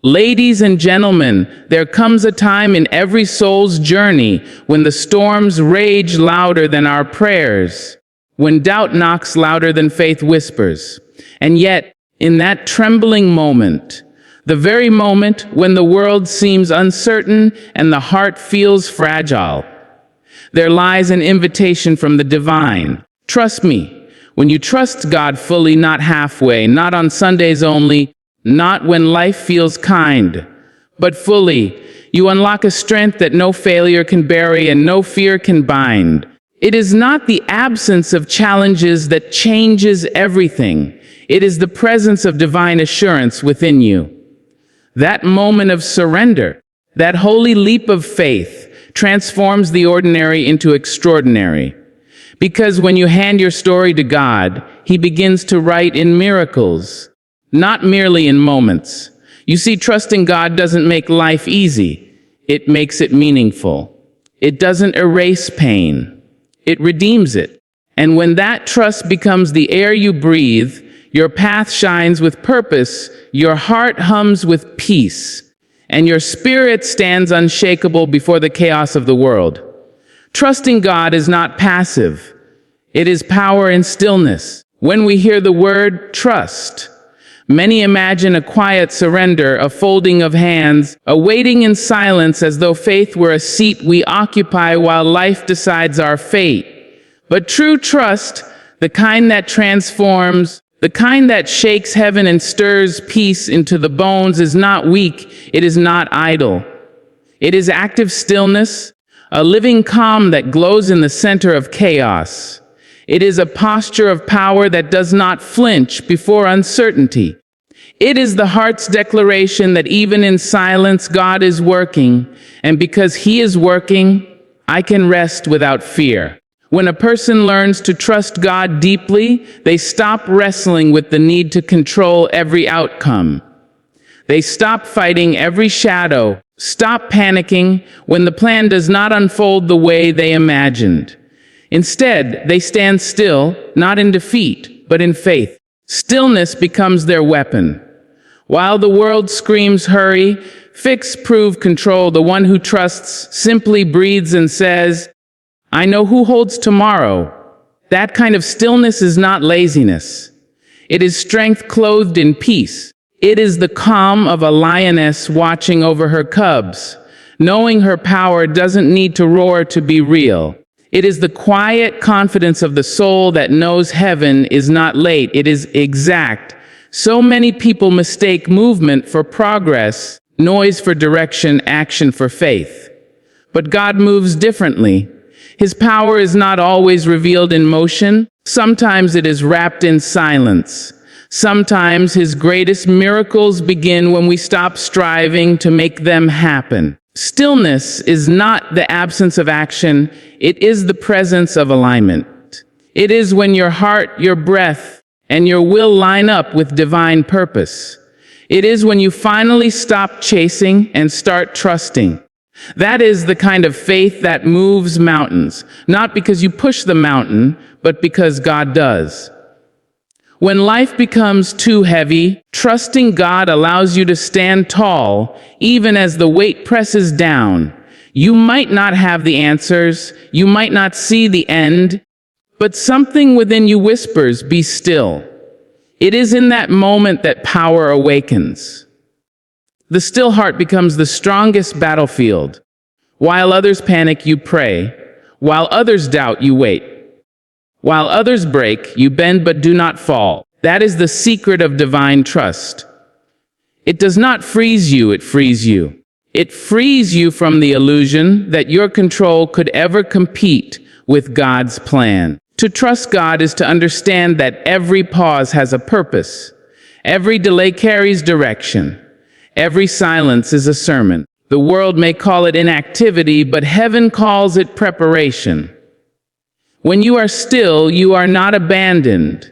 Ladies and gentlemen, there comes a time in every soul's journey when the storms rage louder than our prayers, when doubt knocks louder than faith whispers. And yet, in that trembling moment, the very moment when the world seems uncertain and the heart feels fragile, there lies an invitation from the divine. Trust me, when you trust God fully, not halfway, not on Sundays only, not when life feels kind, but fully, you unlock a strength that no failure can bury and no fear can bind. It is not the absence of challenges that changes everything. It is the presence of divine assurance within you. That moment of surrender, that holy leap of faith, transforms the ordinary into extraordinary. Because when you hand your story to God, He begins to write in miracles, not merely in moments. You see, trusting God doesn't make life easy. It makes it meaningful. It doesn't erase pain. It redeems it. And when that trust becomes the air you breathe, your path shines with purpose, your heart hums with peace, and your spirit stands unshakable before the chaos of the world. Trusting God is not passive. It is power in stillness. When we hear the word trust, many imagine a quiet surrender, a folding of hands, a waiting in silence as though faith were a seat we occupy while life decides our fate. But true trust, the kind that transforms, the kind that shakes heaven and stirs peace into the bones, is not weak, it is not idle. It is active stillness, a living calm that glows in the center of chaos. It is a posture of power that does not flinch before uncertainty. It is the heart's declaration that even in silence, God is working, and because He is working, I can rest without fear. When a person learns to trust God deeply, they stop wrestling with the need to control every outcome. They stop fighting every shadow, stop panicking when the plan does not unfold the way they imagined. Instead, they stand still, not in defeat, but in faith. Stillness becomes their weapon. While the world screams, hurry, fix, prove, control, the one who trusts simply breathes and says, I know who holds tomorrow. That kind of stillness is not laziness. It is strength clothed in peace. It is the calm of a lioness watching over her cubs, knowing her power doesn't need to roar to be real. It is the quiet confidence of the soul that knows heaven is not late, it is exact. So many people mistake movement for progress, noise for direction, action for faith. But God moves differently. His power is not always revealed in motion. Sometimes it is wrapped in silence. Sometimes His greatest miracles begin when we stop striving to make them happen. Stillness is not the absence of action. It is the presence of alignment. It is when your heart, your breath, and your will line up with divine purpose. It is when you finally stop chasing and start trusting. That is the kind of faith that moves mountains, not because you push the mountain, but because God does. When life becomes too heavy, trusting God allows you to stand tall, even as the weight presses down. You might not have the answers, you might not see the end, but something within you whispers, be still. It is in that moment that power awakens. The still heart becomes the strongest battlefield. While others panic, you pray. While others doubt, you wait. While others break, you bend but do not fall. That is the secret of divine trust. It does not freeze you, it frees you. It frees you from the illusion that your control could ever compete with God's plan. To trust God is to understand that every pause has a purpose. Every delay carries direction. Every silence is a sermon. The world may call it inactivity, but heaven calls it preparation. When you are still, you are not abandoned.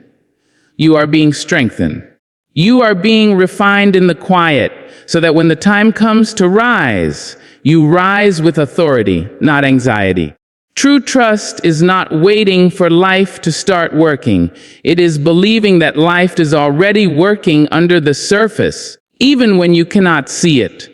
You are being strengthened. You are being refined in the quiet, so that when the time comes to rise, you rise with authority, not anxiety. True trust is not waiting for life to start working. It is believing that life is already working under the surface. even when you cannot see it.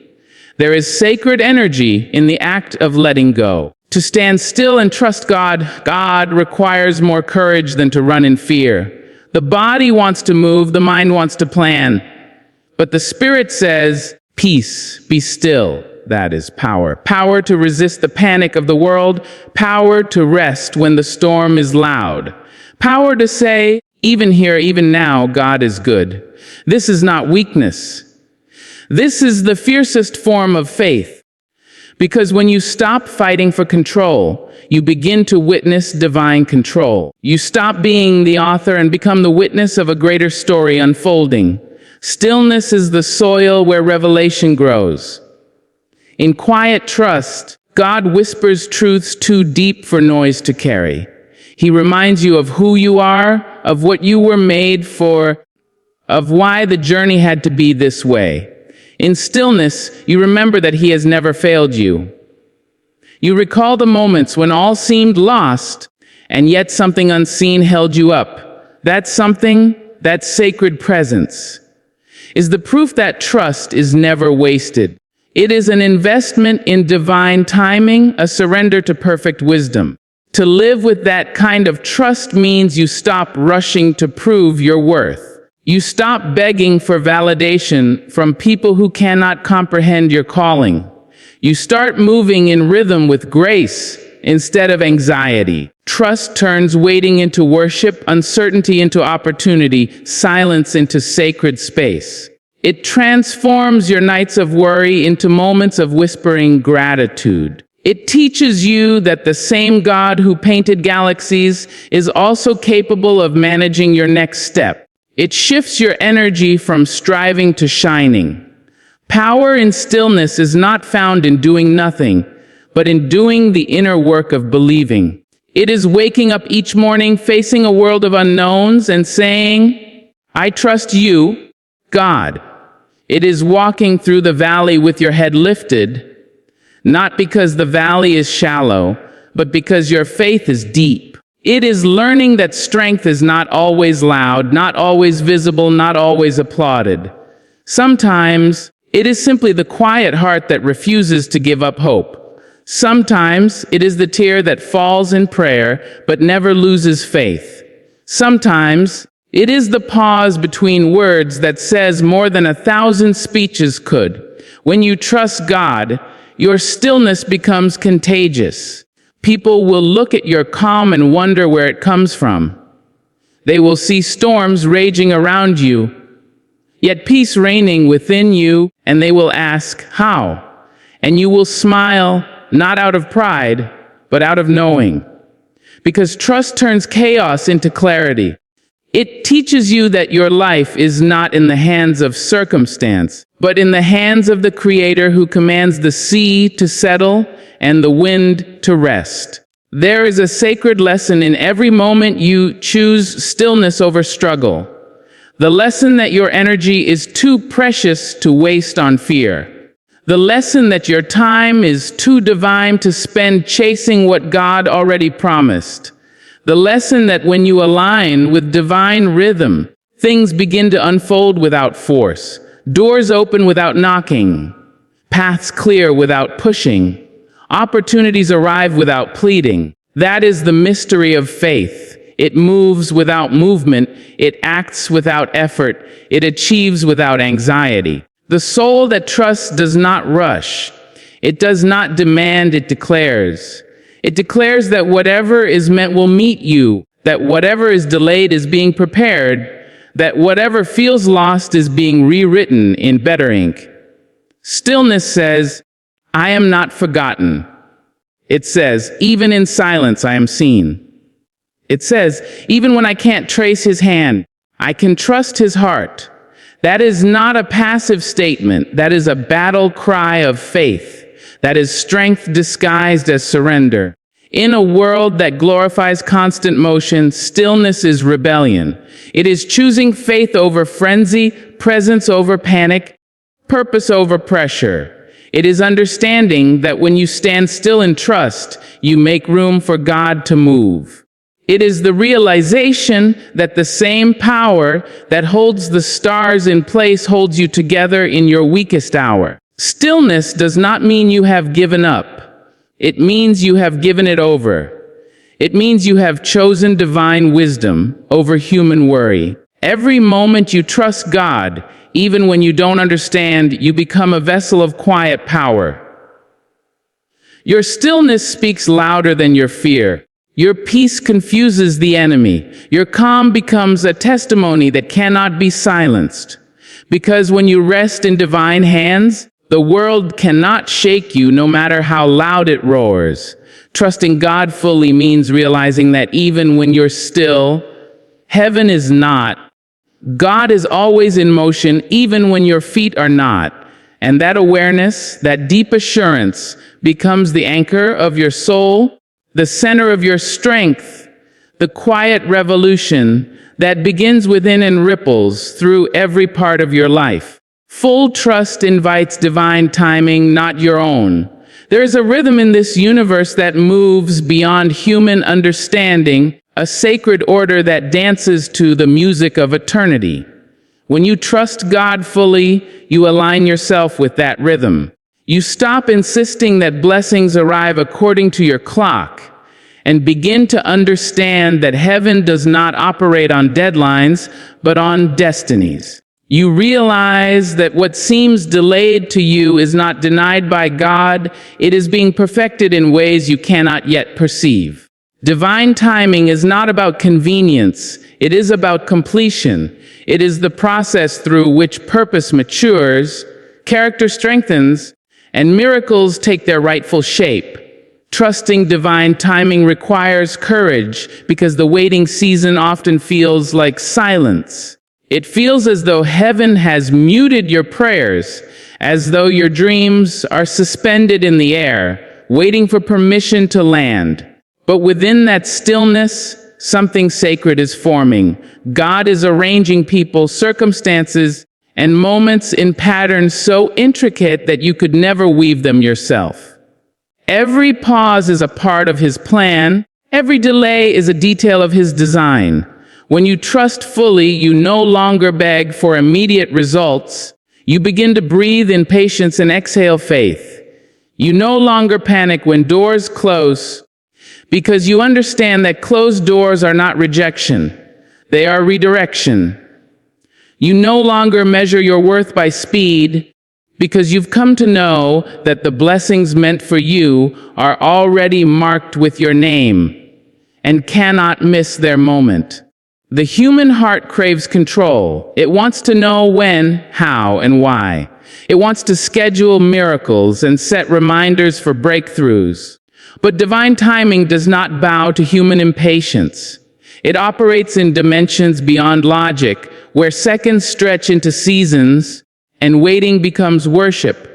There is sacred energy in the act of letting go. To stand still and trust God requires more courage than to run in fear. The body wants to move, the mind wants to plan. But the Spirit says, peace, be still. That is power. Power to resist the panic of the world. Power to rest when the storm is loud. Power to say, even here, even now, God is good. This is not weakness. This is the fiercest form of faith. Because when you stop fighting for control, you begin to witness divine control. You stop being the author and become the witness of a greater story unfolding. Stillness is the soil where revelation grows. In quiet trust, God whispers truths too deep for noise to carry. He reminds you of who you are, of what you were made for, of why the journey had to be this way. In stillness, you remember that He has never failed you. You recall the moments when all seemed lost, and yet something unseen held you up. That something, that sacred presence, is the proof that trust is never wasted. It is an investment in divine timing, a surrender to perfect wisdom. To live with that kind of trust means you stop rushing to prove your worth. You stop begging for validation from people who cannot comprehend your calling. You start moving in rhythm with grace instead of anxiety. Trust turns waiting into worship, uncertainty into opportunity, silence into sacred space. It transforms your nights of worry into moments of whispering gratitude. It teaches you that the same God who painted galaxies is also capable of managing your next step. It shifts your energy from striving to shining. Power in stillness is not found in doing nothing, but in doing the inner work of believing. It is waking up each morning, facing a world of unknowns and saying, I trust you, God. It is walking through the valley with your head lifted, not because the valley is shallow, but because your faith is deep. It is learning that strength is not always loud, not always visible, not always applauded. Sometimes it is simply the quiet heart that refuses to give up hope. Sometimes it is the tear that falls in prayer but never loses faith. Sometimes it is the pause between words that says more than 1,000 speeches could. When you trust God, your stillness becomes contagious. People will look at your calm and wonder where it comes from. They will see storms raging around you, yet peace reigning within you, and they will ask, how? And you will smile, not out of pride, but out of knowing. Because trust turns chaos into clarity. It teaches you that your life is not in the hands of circumstance, but in the hands of the Creator who commands the sea to settle and the wind to rest. There is a sacred lesson in every moment you choose stillness over struggle. The lesson that your energy is too precious to waste on fear. The lesson that your time is too divine to spend chasing what God already promised. The lesson that when you align with divine rhythm, things begin to unfold without force. Doors open without knocking. Paths clear without pushing. Opportunities arrive without pleading. That is the mystery of faith. It moves without movement. It acts without effort. It achieves without anxiety. The soul that trusts does not rush. It does not demand, it declares. It declares that whatever is meant will meet you, that whatever is delayed is being prepared, that whatever feels lost is being rewritten in better ink. Stillness says, I am not forgotten. It says, even in silence I am seen. It says, even when I can't trace His hand, I can trust His heart. That is not a passive statement. That is a battle cry of faith. That is strength disguised as surrender. In a world that glorifies constant motion, stillness is rebellion. It is choosing faith over frenzy, presence over panic, purpose over pressure. It is understanding that when you stand still in trust, you make room for God to move. It is the realization that the same power that holds the stars in place holds you together in your weakest hour. Stillness does not mean you have given up. It means you have given it over. It means you have chosen divine wisdom over human worry. Every moment you trust God, even when you don't understand, you become a vessel of quiet power. Your stillness speaks louder than your fear. Your peace confuses the enemy. Your calm becomes a testimony that cannot be silenced. Because when you rest in divine hands, the world cannot shake you no matter how loud it roars. Trusting God fully means realizing that even when you're still, heaven is not. God is always in motion, even when your feet are not. And that awareness, that deep assurance, becomes the anchor of your soul, the center of your strength, the quiet revolution that begins within and ripples through every part of your life. Full trust invites divine timing, not your own. There is a rhythm in this universe that moves beyond human understanding, a sacred order that dances to the music of eternity. When you trust God fully, you align yourself with that rhythm. You stop insisting that blessings arrive according to your clock and begin to understand that heaven does not operate on deadlines, but on destinies. You realize that what seems delayed to you is not denied by God, it is being perfected in ways you cannot yet perceive. Divine timing is not about convenience, it is about completion. It is the process through which purpose matures, character strengthens, and miracles take their rightful shape. Trusting divine timing requires courage because the waiting season often feels like silence. It feels as though heaven has muted your prayers, as though your dreams are suspended in the air, waiting for permission to land. But within that stillness, something sacred is forming. God is arranging people, circumstances, and moments in patterns so intricate that you could never weave them yourself. Every pause is a part of His plan. Every delay is a detail of His design. When you trust fully, you no longer beg for immediate results. You begin to breathe in patience and exhale faith. You no longer panic when doors close, because you understand that closed doors are not rejection. They are redirection. You no longer measure your worth by speed, because you've come to know that the blessings meant for you are already marked with your name and cannot miss their moment. The human heart craves control. It wants to know when, how, and why. It wants to schedule miracles and set reminders for breakthroughs. But divine timing does not bow to human impatience. It operates in dimensions beyond logic, where seconds stretch into seasons and waiting becomes worship.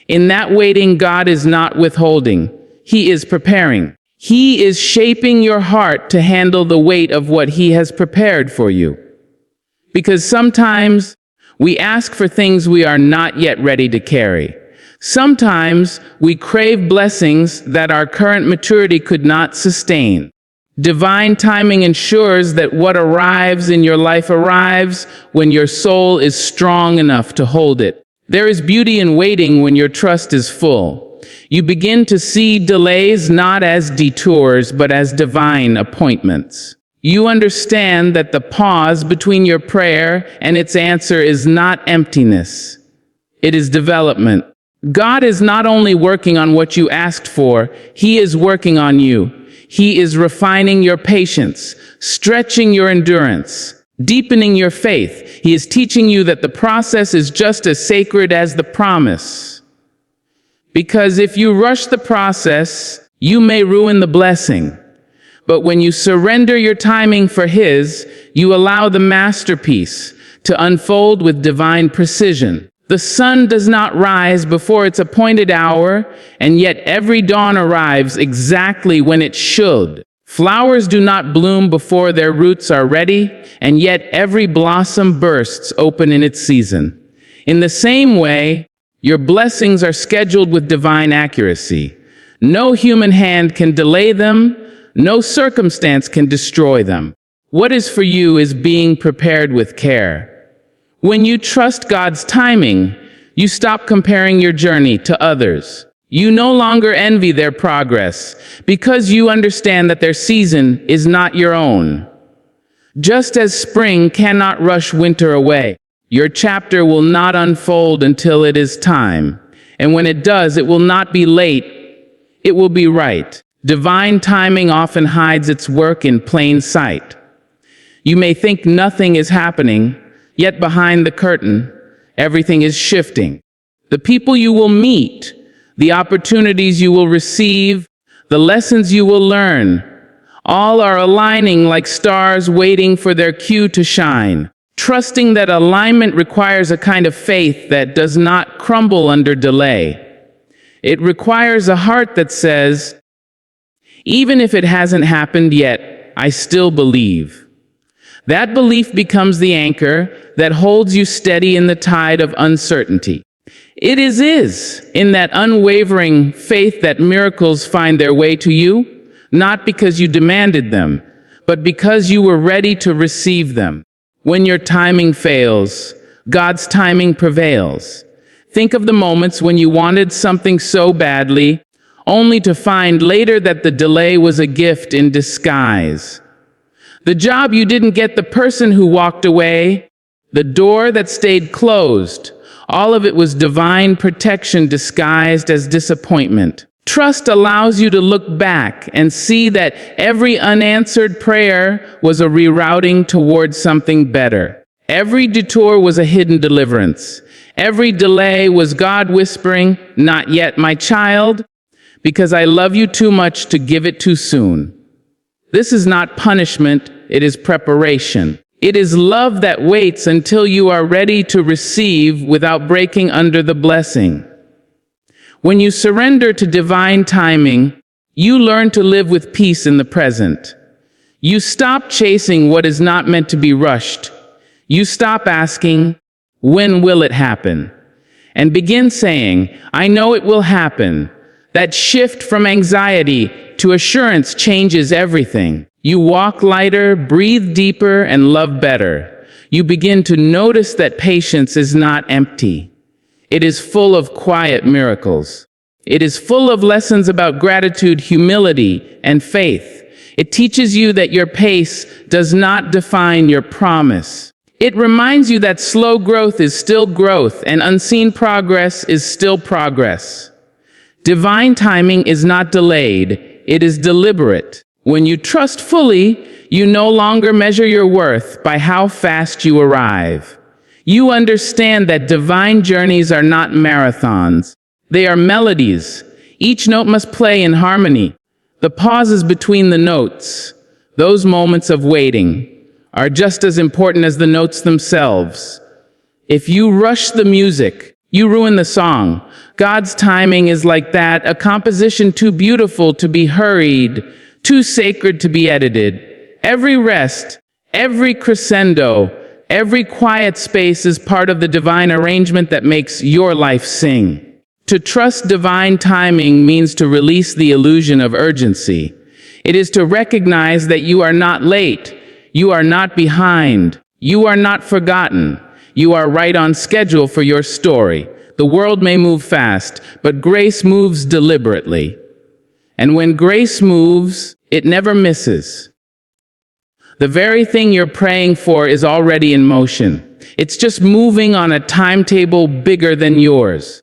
In that waiting, God is not withholding. He is preparing. He is shaping your heart to handle the weight of what He has prepared for you. Because sometimes we ask for things we are not yet ready to carry. Sometimes we crave blessings that our current maturity could not sustain. Divine timing ensures that what arrives in your life arrives when your soul is strong enough to hold it. There is beauty in waiting when your trust is full. You begin to see delays not as detours, but as divine appointments. You understand that the pause between your prayer and its answer is not emptiness. It is development. God is not only working on what you asked for, He is working on you. He is refining your patience, stretching your endurance, deepening your faith. He is teaching you that the process is just as sacred as the promise. Because if you rush the process, you may ruin the blessing. But when you surrender your timing for His, you allow the masterpiece to unfold with divine precision. The sun does not rise before its appointed hour, and yet every dawn arrives exactly when it should. Flowers do not bloom before their roots are ready, and yet every blossom bursts open in its season. In the same way, your blessings are scheduled with divine accuracy. No human hand can delay them, No circumstance can destroy them. What is for you is being prepared with care. When you trust God's timing, you stop comparing your journey to others. You no longer envy their progress because you understand that their season is not your own. Just as spring cannot rush winter away, your chapter will not unfold until it is time. And when it does, it will not be late, it will be right. Divine timing often hides its work in plain sight. You may think nothing is happening, yet behind the curtain, everything is shifting. The people you will meet, the opportunities you will receive, the lessons you will learn, all are aligning like stars waiting for their cue to shine. Trusting that alignment requires a kind of faith that does not crumble under delay. It requires a heart that says, even if it hasn't happened yet, I still believe. That belief becomes the anchor that holds you steady in the tide of uncertainty. It is in that unwavering faith that miracles find their way to you, not because you demanded them, but because you were ready to receive them. When your timing fails, God's timing prevails. Think of the moments when you wanted something so badly, only to find later that the delay was a gift in disguise. The job you didn't get, the person who walked away, the door that stayed closed, all of it was divine protection disguised as disappointment. Trust allows you to look back and see that every unanswered prayer was a rerouting towards something better. Every detour was a hidden deliverance. Every delay was God whispering, "Not yet, my child, because I love you too much to give it too soon." This is not punishment, it is preparation. It is love that waits until you are ready to receive without breaking under the blessing. When you surrender to divine timing, you learn to live with peace in the present. You stop chasing what is not meant to be rushed. You stop asking, "When will it happen?" and begin saying, "I know it will happen." That shift from anxiety to assurance changes everything. You walk lighter, breathe deeper, and love better. You begin to notice that patience is not empty. It is full of quiet miracles. It is full of lessons about gratitude, humility, and faith. It teaches you that your pace does not define your promise. It reminds you that slow growth is still growth and unseen progress is still progress. Divine timing is not delayed, it is deliberate. When you trust fully, you no longer measure your worth by how fast you arrive. You understand that divine journeys are not marathons. They are melodies. Each note must play in harmony. The pauses between the notes, those moments of waiting, are just as important as the notes themselves. If you rush the music, you ruin the song. God's timing is like that, a composition too beautiful to be hurried, too sacred to be edited. Every rest, every crescendo, every quiet space is part of the divine arrangement that makes your life sing. To trust divine timing means to release the illusion of urgency. It is to recognize that you are not late, you are not behind, you are not forgotten. You are right on schedule for your story. The world may move fast, but grace moves deliberately. And when grace moves, it never misses. The very thing you're praying for is already in motion. It's just moving on a timetable bigger than yours.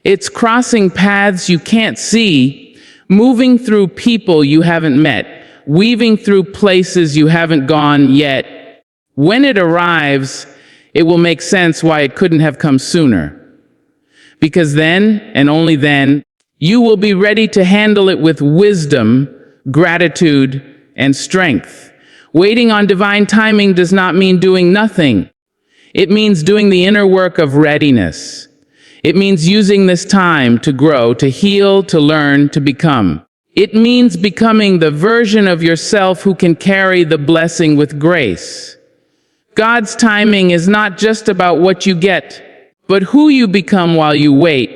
It's crossing paths you can't see, moving through people you haven't met, weaving through places you haven't gone yet. When it arrives, it will make sense why it couldn't have come sooner. Because then, and only then, you will be ready to handle it with wisdom, gratitude, and strength. Waiting on divine timing does not mean doing nothing. It means doing the inner work of readiness. It means using this time to grow, to heal, to learn, to become. It means becoming the version of yourself who can carry the blessing with grace. God's timing is not just about what you get, but who you become while you wait.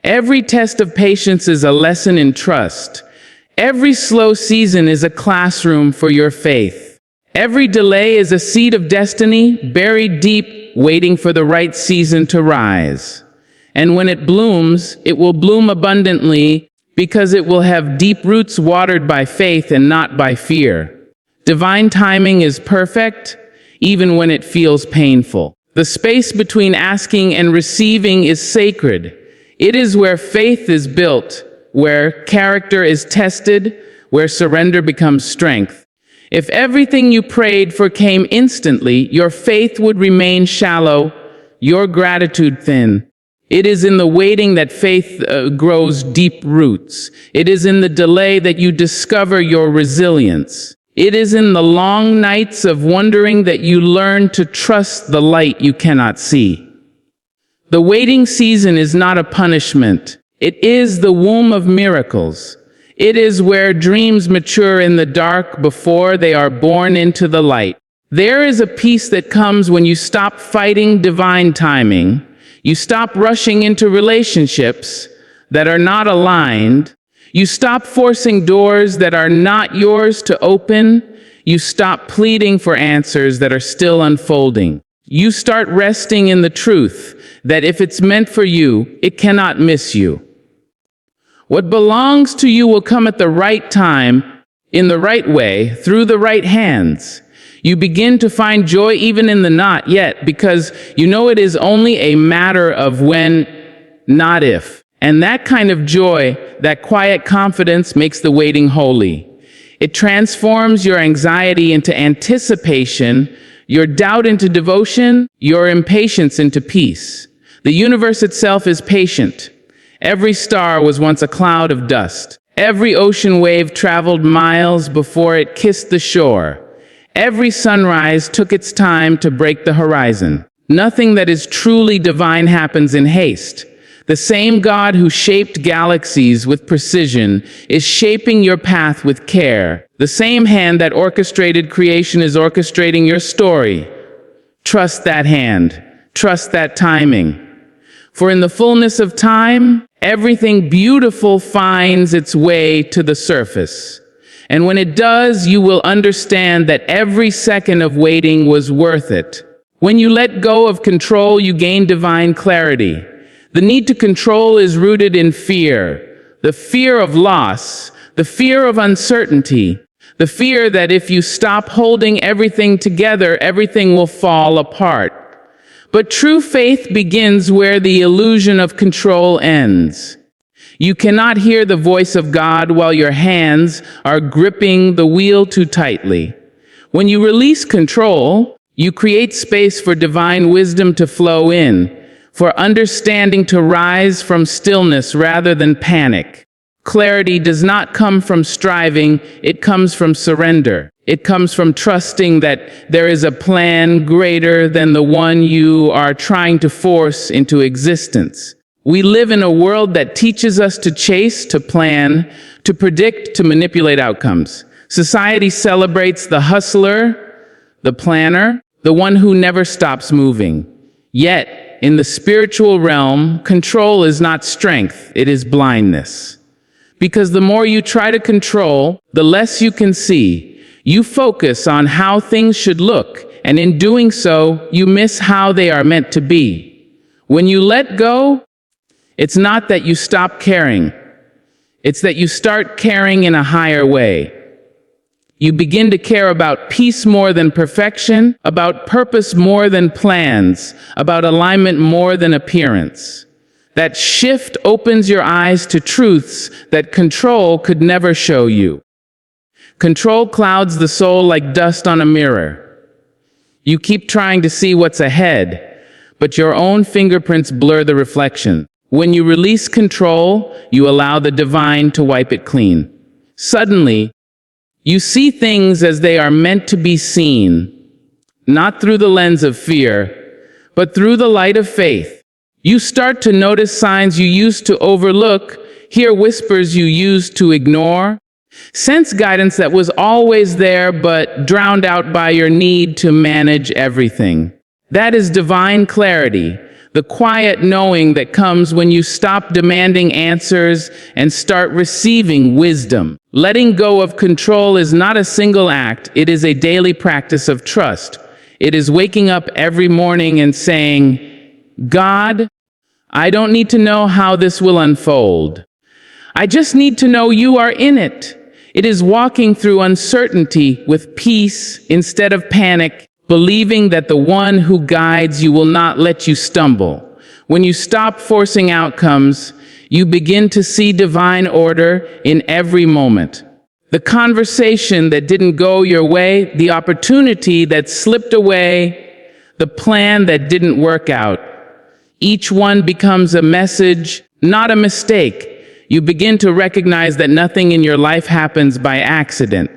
Every test of patience is a lesson in trust. Every slow season is a classroom for your faith. Every delay is a seed of destiny buried deep, waiting for the right season to rise. And when it blooms, it will bloom abundantly because it will have deep roots watered by faith and not by fear. Divine timing is perfect, even when it feels painful. The space between asking and receiving is sacred. It is where faith is built, where character is tested, where surrender becomes strength. If everything you prayed for came instantly, your faith would remain shallow, your gratitude thin. It is in the waiting that faith grows deep roots. It is in the delay that you discover your resilience. It is in the long nights of wondering that you learn to trust the light you cannot see. The waiting season is not a punishment. It is the womb of miracles. It is where dreams mature in the dark before they are born into the light. There is a peace that comes when you stop fighting divine timing. You stop rushing into relationships that are not aligned. You stop forcing doors that are not yours to open. You stop pleading for answers that are still unfolding. You start resting in the truth that if it's meant for you, it cannot miss you. What belongs to you will come at the right time, in the right way, through the right hands. You begin to find joy even in the not yet, because you know it is only a matter of when, not if. And that kind of joy, that quiet confidence, makes the waiting holy. It transforms your anxiety into anticipation, your doubt into devotion, your impatience into peace. The universe itself is patient. Every star was once a cloud of dust. Every ocean wave traveled miles before it kissed the shore. Every sunrise took its time to break the horizon. Nothing that is truly divine happens in haste. The same God who shaped galaxies with precision is shaping your path with care. The same hand that orchestrated creation is orchestrating your story. Trust that hand. Trust that timing. For in the fullness of time, everything beautiful finds its way to the surface. And when it does, you will understand that every second of waiting was worth it. When you let go of control, you gain divine clarity. The need to control is rooted in fear, the fear of loss, the fear of uncertainty, the fear that if you stop holding everything together, everything will fall apart. But true faith begins where the illusion of control ends. You cannot hear the voice of God while your hands are gripping the wheel too tightly. When you release control, you create space for divine wisdom to flow in, for understanding to rise from stillness rather than panic. Clarity does not come from striving, it comes from surrender. It comes from trusting that there is a plan greater than the one you are trying to force into existence. We live in a world that teaches us to chase, to plan, to predict, to manipulate outcomes. Society celebrates the hustler, the planner, the one who never stops moving. Yet, in the spiritual realm, control is not strength, it is blindness. Because the more you try to control, the less you can see. You focus on how things should look, and in doing so, you miss how they are meant to be. When you let go, it's not that you stop caring. It's that you start caring in a higher way. You begin to care about peace more than perfection, about purpose more than plans, about alignment more than appearance. That shift opens your eyes to truths that control could never show you. Control clouds the soul like dust on a mirror. You keep trying to see what's ahead, but your own fingerprints blur the reflection. When you release control, you allow the divine to wipe it clean. Suddenly, you see things as they are meant to be seen, not through the lens of fear, but through the light of faith. You start to notice signs you used to overlook, hear whispers you used to ignore, sense guidance that was always there but drowned out by your need to manage everything. That is divine clarity, the quiet knowing that comes when you stop demanding answers and start receiving wisdom. Letting go of control is not a single act, it is a daily practice of trust. It is waking up every morning and saying, God, I don't need to know how this will unfold. I just need to know you are in it. It is walking through uncertainty with peace instead of panic, believing that the one who guides you will not let you stumble. When you stop forcing outcomes, you begin to see divine order in every moment. The conversation that didn't go your way, the opportunity that slipped away, the plan that didn't work out. Each one becomes a message, not a mistake. You begin to recognize that nothing in your life happens by accident.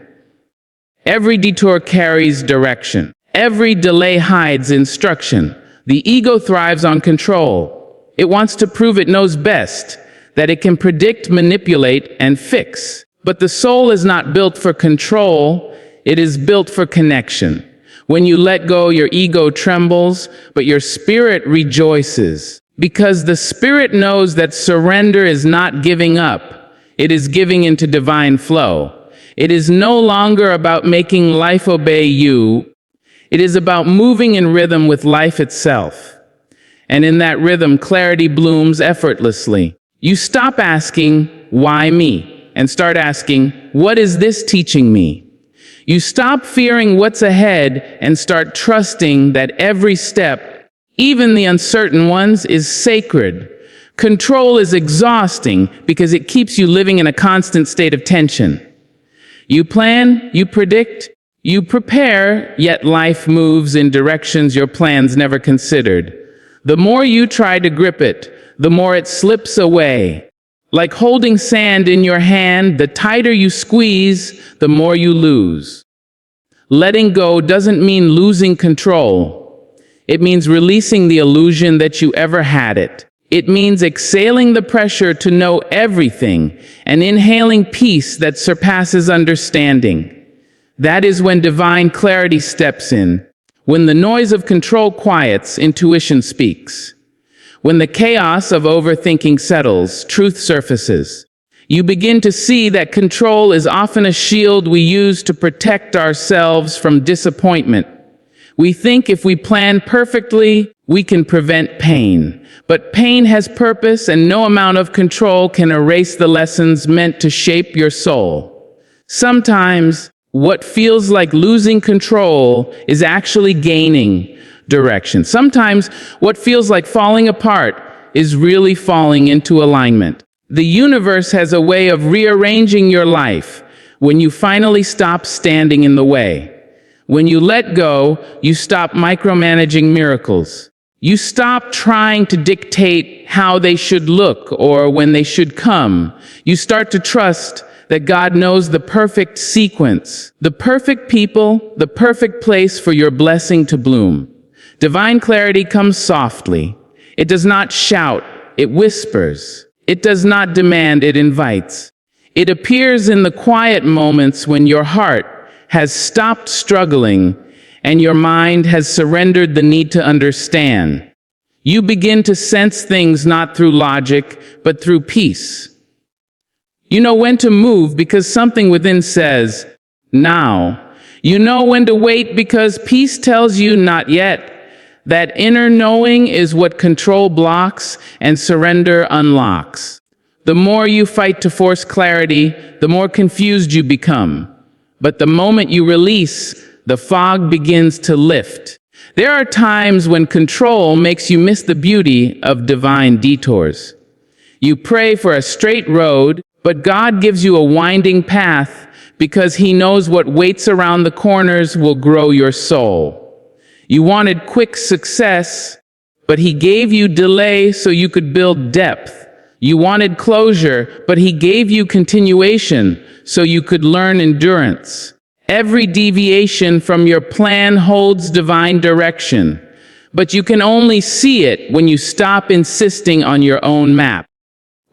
Every detour carries direction. Every delay hides instruction. The ego thrives on control. It wants to prove it knows best, that it can predict, manipulate, and fix. But the soul is not built for control, it is built for connection. When you let go, your ego trembles, but your spirit rejoices. Because the spirit knows that surrender is not giving up, it is giving into divine flow. It is no longer about making life obey you. It is about moving in rhythm with life itself. And in that rhythm, clarity blooms effortlessly. You stop asking, why me? And start asking, what is this teaching me? You stop fearing what's ahead and start trusting that every step, even the uncertain ones, is sacred. Control is exhausting because it keeps you living in a constant state of tension. You plan, you predict, you prepare, yet life moves in directions your plans never considered. The more you try to grip it, the more it slips away. Like holding sand in your hand, the tighter you squeeze, the more you lose. Letting go doesn't mean losing control. It means releasing the illusion that you ever had it. It means exhaling the pressure to know everything and inhaling peace that surpasses understanding. That is when divine clarity steps in. When the noise of control quiets, intuition speaks. When the chaos of overthinking settles, truth surfaces. You begin to see that control is often a shield we use to protect ourselves from disappointment. We think if we plan perfectly, we can prevent pain. But pain has purpose, and no amount of control can erase the lessons meant to shape your soul. Sometimes, what feels like losing control is actually gaining direction. Sometimes, what feels like falling apart is really falling into alignment. The universe has a way of rearranging your life when you finally stop standing in the way. When you let go, you stop micromanaging miracles. You stop trying to dictate how they should look or when they should come. You start to trust that God knows the perfect sequence, the perfect people, the perfect place for your blessing to bloom. Divine clarity comes softly. It does not shout, it whispers. It does not demand, it invites. It appears in the quiet moments when your heart has stopped struggling and your mind has surrendered the need to understand. You begin to sense things not through logic, but through peace. You know when to move because something within says, now. You know when to wait because peace tells you not yet. That inner knowing is what control blocks and surrender unlocks. The more you fight to force clarity, the more confused you become. But the moment you release, the fog begins to lift. There are times when control makes you miss the beauty of divine detours. You pray for a straight road, but God gives you a winding path because He knows what waits around the corners will grow your soul. You wanted quick success, but He gave you delay so you could build depth. You wanted closure, but He gave you continuation so you could learn endurance. Every deviation from your plan holds divine direction, but you can only see it when you stop insisting on your own map.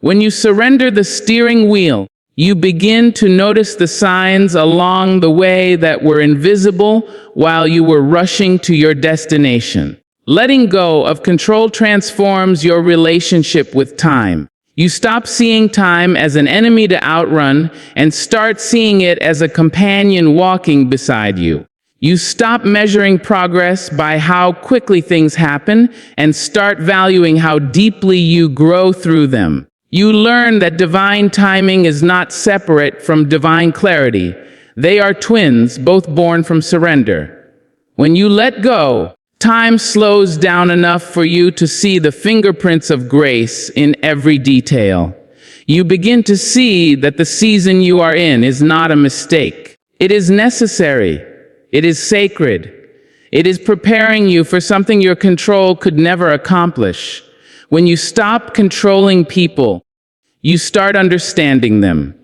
When you surrender the steering wheel, you begin to notice the signs along the way that were invisible while you were rushing to your destination. Letting go of control transforms your relationship with time. You stop seeing time as an enemy to outrun and start seeing it as a companion walking beside you. You stop measuring progress by how quickly things happen and start valuing how deeply you grow through them. You learn that divine timing is not separate from divine clarity. They are twins, both born from surrender. When you let go, time slows down enough for you to see the fingerprints of grace in every detail. You begin to see that the season you are in is not a mistake. It is necessary. It is sacred. It is preparing you for something your control could never accomplish. When you stop controlling people, you start understanding them.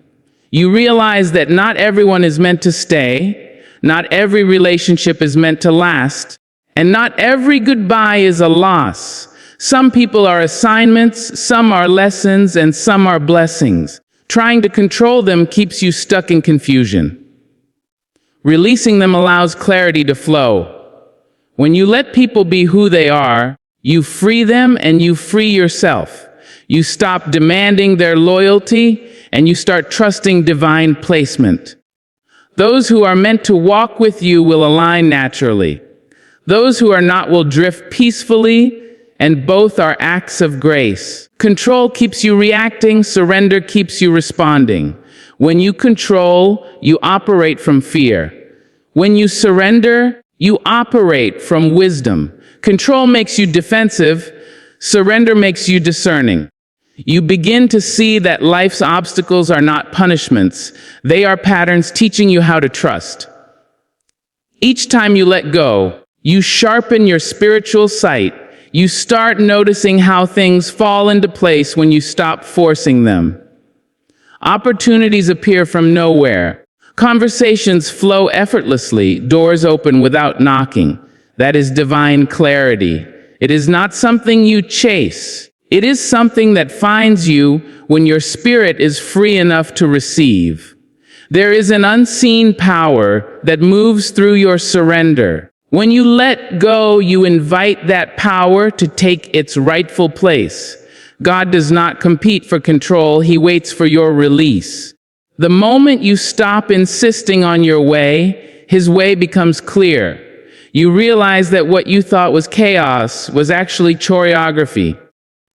You realize that not everyone is meant to stay, not every relationship is meant to last, and not every goodbye is a loss. Some people are assignments, some are lessons, and some are blessings. Trying to control them keeps you stuck in confusion. Releasing them allows clarity to flow. When you let people be who they are, you free them and you free yourself. You stop demanding their loyalty and you start trusting divine placement. Those who are meant to walk with you will align naturally. Those who are not will drift peacefully, and both are acts of grace. Control keeps you reacting, surrender keeps you responding. When you control, you operate from fear. When you surrender, you operate from wisdom. Control makes you defensive, surrender makes you discerning. You begin to see that life's obstacles are not punishments. They are patterns teaching you how to trust. Each time you let go, you sharpen your spiritual sight. You start noticing how things fall into place when you stop forcing them. Opportunities appear from nowhere. Conversations flow effortlessly. Doors open without knocking. That is divine clarity. It is not something you chase. It is something that finds you when your spirit is free enough to receive. There is an unseen power that moves through your surrender. When you let go, you invite that power to take its rightful place. God does not compete for control, He waits for your release. The moment you stop insisting on your way, His way becomes clear. You realize that what you thought was chaos was actually choreography.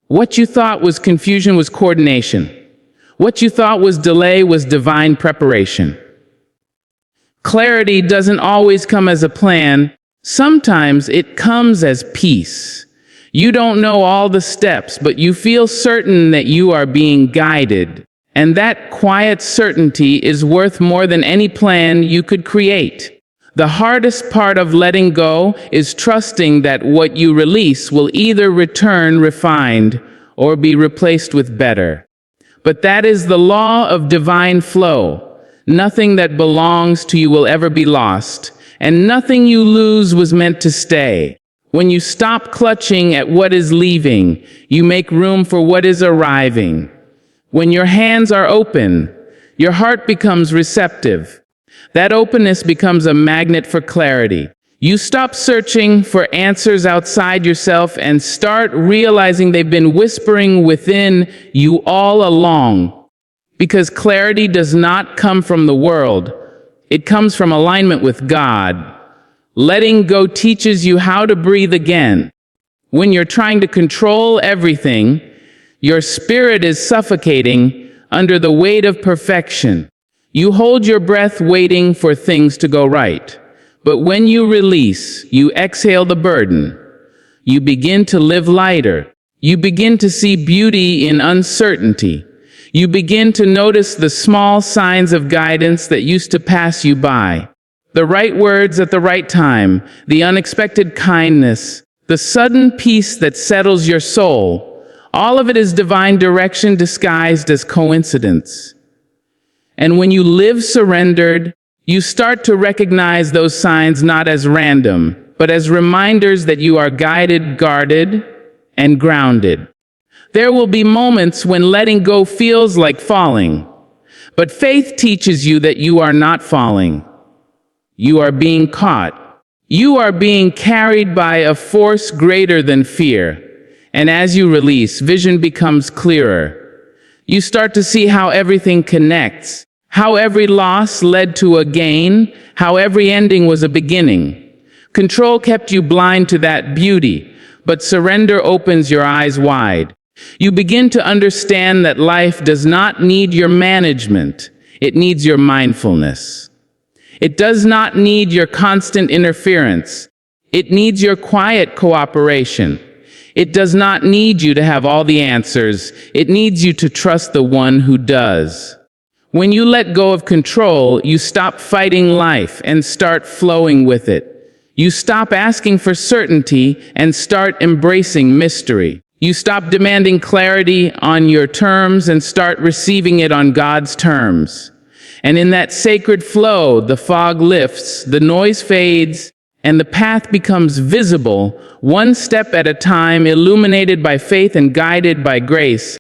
What you thought was confusion was coordination. What you thought was delay was divine preparation. Clarity doesn't always come as a plan. Sometimes it comes as peace. You don't know all the steps, but you feel certain that you are being guided. And that quiet certainty is worth more than any plan you could create. The hardest part of letting go is trusting that what you release will either return refined or be replaced with better. But that is the law of divine flow. Nothing that belongs to you will ever be lost, and nothing you lose was meant to stay. When you stop clutching at what is leaving, you make room for what is arriving. When your hands are open, your heart becomes receptive. That openness becomes a magnet for clarity. You stop searching for answers outside yourself and start realizing they've been whispering within you all along. Because clarity does not come from the world. It comes from alignment with God. Letting go teaches you how to breathe again. When you're trying to control everything, your spirit is suffocating under the weight of perfection. You hold your breath waiting for things to go right. But when you release, you exhale the burden. You begin to live lighter. You begin to see beauty in uncertainty. You begin to notice the small signs of guidance that used to pass you by. The right words at the right time, the unexpected kindness, the sudden peace that settles your soul. All of it is divine direction disguised as coincidence. And when you live surrendered, you start to recognize those signs not as random, but as reminders that you are guided, guarded, and grounded. There will be moments when letting go feels like falling, but faith teaches you that you are not falling. You are being caught. You are being carried by a force greater than fear. And as you release, vision becomes clearer. You start to see how everything connects, how every loss led to a gain, how every ending was a beginning. Control kept you blind to that beauty, but surrender opens your eyes wide. You begin to understand that life does not need your management, it needs your mindfulness. It does not need your constant interference, it needs your quiet cooperation. It does not need you to have all the answers, it needs you to trust the one who does. When you let go of control, you stop fighting life and start flowing with it. You stop asking for certainty and start embracing mystery. You stop demanding clarity on your terms and start receiving it on God's terms. And in that sacred flow, the fog lifts, the noise fades, and the path becomes visible, one step at a time, illuminated by faith and guided by grace.